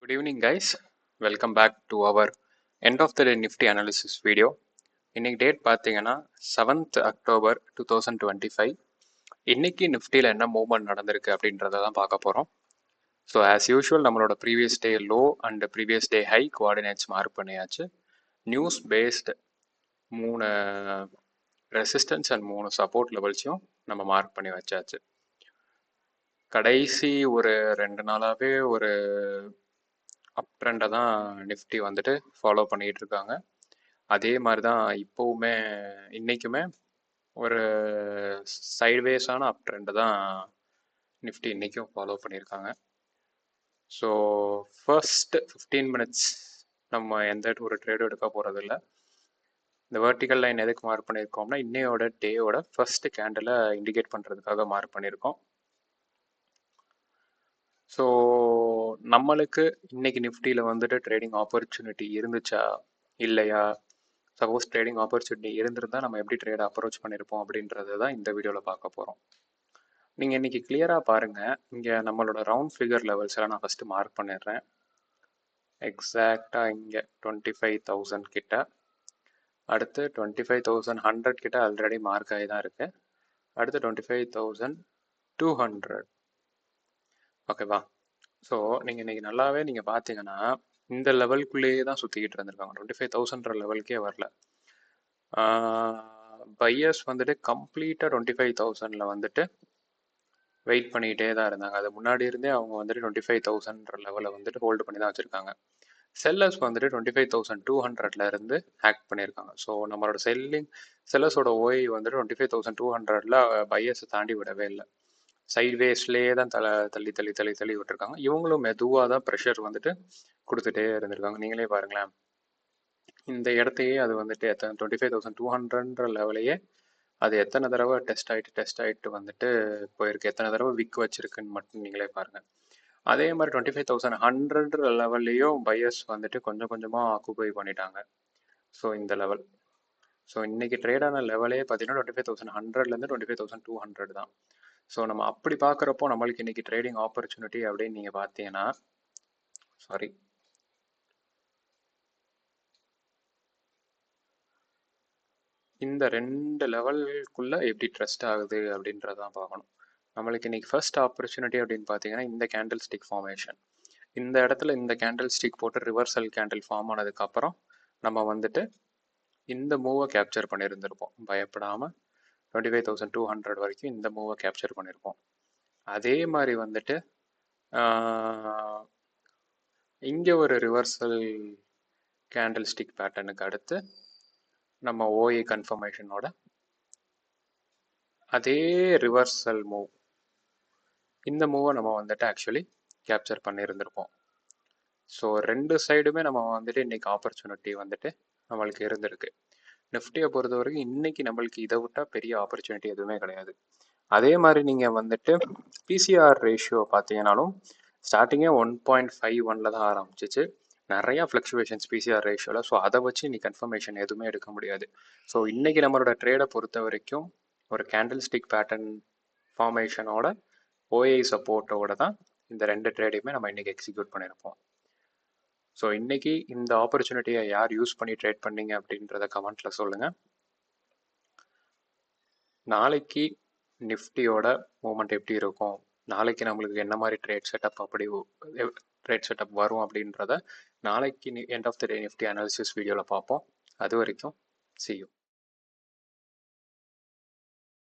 Good evening, guys. Welcome back to our end of the day Nifty analysis video. இன்னைக்கு date பார்த்தீங்கன்னா 7th October 2025. இன்னைக்கு நிஃப்டியில் என்ன movement நடந்திருக்கு அப்படின்றத தான் பார்க்க போகிறோம். ஸோ ஆஸ் யூஷுவல் நம்மளோட previous day low and previous day high coordinates mark பண்ணியாச்சு. News based 3 resistance and 3 support லெவல்ஸையும் நம்ம மார்க் பண்ணி வச்சாச்சு. கடைசி ஒரு 2 நாளாகவே ஒரு அப் ட்ரெண்டை தான் நிஃப்டி வந்துட்டு ஃபாலோ பண்ணிகிட்டு இருக்காங்க. அதே மாதிரி தான் இப்போவுமே இன்றைக்குமே ஒரு சைட்வேஸான அப் ட்ரெண்டை தான் நிஃப்டி இன்றைக்கும் ஃபாலோ பண்ணியிருக்காங்க. ஸோ ஃபர்ஸ்ட் 15 மினிட்ஸ் நம்ம எந்த ஒரு ட்ரேடும் எடுக்க போகிறதில்ல. இந்த வெர்டிக்கல் லைன் எதுக்கு மார்க் பண்ணியிருக்கோம்னா இன்னையோட டேயோட ஃபர்ஸ்ட் கேண்டிலை இண்டிகேட் பண்ணுறதுக்காக மார்க் பண்ணியிருக்கோம். ஸோ நம்மளுக்கு இன்னைக்கு நிஃப்டியில் வந்துட்டு ட்ரேடிங் ஆப்பர்ச்சுனிட்டி இருந்துச்சா இல்லையா, சப்போஸ் ட்ரேடிங் ஆப்பர்ச்சுனிட்டி இருந்திருந்தால் நம்ம எப்படி ட்ரேட் அப்ரோச் பண்ணியிருப்போம் அப்படின்றது தான் இந்த வீடியோவில் பார்க்க போகிறோம். நீங்கள் இன்றைக்கி கிளியராக பாருங்கள், இங்கே நம்மளோட ரவுண்ட் ஃபிகர் லெவல்ஸ் எல்லாம் நான் ஃபஸ்ட்டு மார்க் பண்ணிடுறேன். எக்ஸாக்டாக இங்கே 25,000 கிட்ட, அடுத்து 25,100 கிட்ட ஆல்ரெடி மார்க் ஆகி தான் இருக்குது. அடுத்து 25,200. ஓகேவா? ஸோ நீங்கள் இன்றைக்கி நல்லாவே நீங்கள் பார்த்தீங்கன்னா இந்த லெவலுக்குள்ளேயே தான் சுற்றிக்கிட்டு இருந்திருக்காங்க. 25,000 லெவலுக்கே வரல. பையர்ஸ் வந்துட்டு கம்ப்ளீட்டாக 25,000 வந்துட்டு வெயிட் பண்ணிக்கிட்டே தான் இருந்தாங்க. அது முன்னாடி இருந்தே அவங்க வந்துட்டு 25,000 லெவலை வந்துட்டு ஹோல்டு பண்ணி தான் வச்சுருக்காங்க. செல்லர்ஸ் வந்துட்டு 25,200 இருந்து ஆக்ட் பண்ணியிருக்காங்க. ஸோ நம்மளோட செல்லர்ஸோட ஓய் வந்துட்டு 25,200 பையர்ஸை தாண்டி விடவே இல்லை. சைட்வேஸ்லேயே தான் தள்ளி விட்டுருக்காங்க. இவங்களும் மெதுவாக தான் ப்ரெஷர் வந்துட்டு கொடுத்துட்டே இருந்திருக்காங்க. நீங்களே பாருங்களேன், இந்த இடத்தையே அது வந்துட்டு 25,200 லெவலையே அது எத்தனை தடவை டெஸ்ட் ஆகிட்டு வந்துட்டு போயிருக்கு, எத்தனை தடவை விக் வச்சிருக்குன்னு மட்டும் நீங்களே பாருங்கள். அதே மாதிரி 25,100 லெவல்லையும் பையர்ஸ் வந்துட்டு கொஞ்சம் கொஞ்சமாக ஆக்குபை பண்ணிட்டாங்க. ஸோ இந்த லெவல், ஸோ இன்னைக்கு ட்ரேடான லெவலே பார்த்தீங்கன்னா 25,100 25,200 தான். ஸோ நம்ம அப்படி பார்க்குறப்போ நம்மளுக்கு இன்னைக்கு ட்ரேடிங் ஆப்பர்ச்சுனிட்டி அப்படின்னு நீங்கள் பார்த்தீங்கன்னா, இந்த 2 லெவலுக்குள்ள எப்படி ட்ரஸ்ட் ஆகுது அப்படின்றதான் பார்க்கணும். நம்மளுக்கு இன்னைக்கு ஃபர்ஸ்ட் ஆப்பர்ச்சுனிட்டி அப்படின்னு பார்த்தீங்கன்னா இந்த கேண்டில் ஸ்டிக் ஃபார்மேஷன். இந்த இடத்துல இந்த கேண்டில் ஸ்டிக் போட்டு ரிவர்சல் கேண்டில் ஃபார்ம் ஆனதுக்கப்புறம் நம்ம வந்துட்டு இந்த மூவை கேப்சர் பண்ணியிருந்திருப்போம். பயப்படாமல் 25,200 வரைக்கும் இந்த மூவை கேப்சர் பண்ணியிருப்போம். அதே மாதிரி வந்துட்டு இங்கே ஒரு ரிவர்சல் கேண்டில் ஸ்டிக் பேட்டர்னுக்கு அடுத்து நம்ம ஓஏ கன்ஃபர்மேஷனோட அதே ரிவர்சல் மூவ், இந்த மூவை நம்ம வந்துட்டு ஆக்சுவலி கேப்சர் பண்ணியிருந்திருப்போம். ஸோ 2 சைடுமே நம்ம வந்துட்டு இன்னைக்கு ஆப்பர்ச்சுனிட்டி வந்துட்டு நம்மளுக்கு இருந்திருக்கு. நிஃப்டியை பொறுத்த வரைக்கும் இன்னைக்கு நம்மளுக்கு இதை விட்டால் பெரிய ஆப்பர்ச்சுனிட்டி எதுவுமே கிடையாது. அதே மாதிரி நீங்கள் வந்துட்டு பிசிஆர் ரேஷியோ பார்த்தீங்கன்னாலும் ஸ்டார்டிங்கே 1.51 தான் ஆரம்பிச்சிச்சு. நிறையா ஃப்ளக்சுவேஷன்ஸ் பிசிஆர் ரேஷியோவில். ஸோ அதை வச்சு இன்னைக்கு கன்ஃபர்மேஷன் எதுவுமே எடுக்க முடியாது. ஸோ இன்னைக்கு நம்மளோட ட்ரேடை பொறுத்த வரைக்கும் ஒரு கேண்டில் ஸ்டிக் பேட்டர்ன் ஃபார்மேஷனோட ஓஏ சப்போர்ட்டோட தான் இந்த 2 ட்ரேடையுமே நம்ம இன்னைக்கு எக்ஸிக்யூட் பண்ணியிருப்போம். ஸோ இன்னைக்கு இந்த ஆப்பர்ச்சுனிட்டியை யார் யூஸ் பண்ணி ட்ரேட் பண்ணீங்க அப்படின்றத கமெண்ட்ல சொல்லுங்கள். நாளைக்கு நிஃப்டியோட மூமெண்ட் எப்படி இருக்கும், நாளைக்கு நம்மளுக்கு என்ன மாதிரி ட்ரேட் செட்டப் வரும் அப்படின்றத நாளைக்கு end of the day Nifty analysis வீடியோவில் பார்ப்போம். அது வரைக்கும் see you.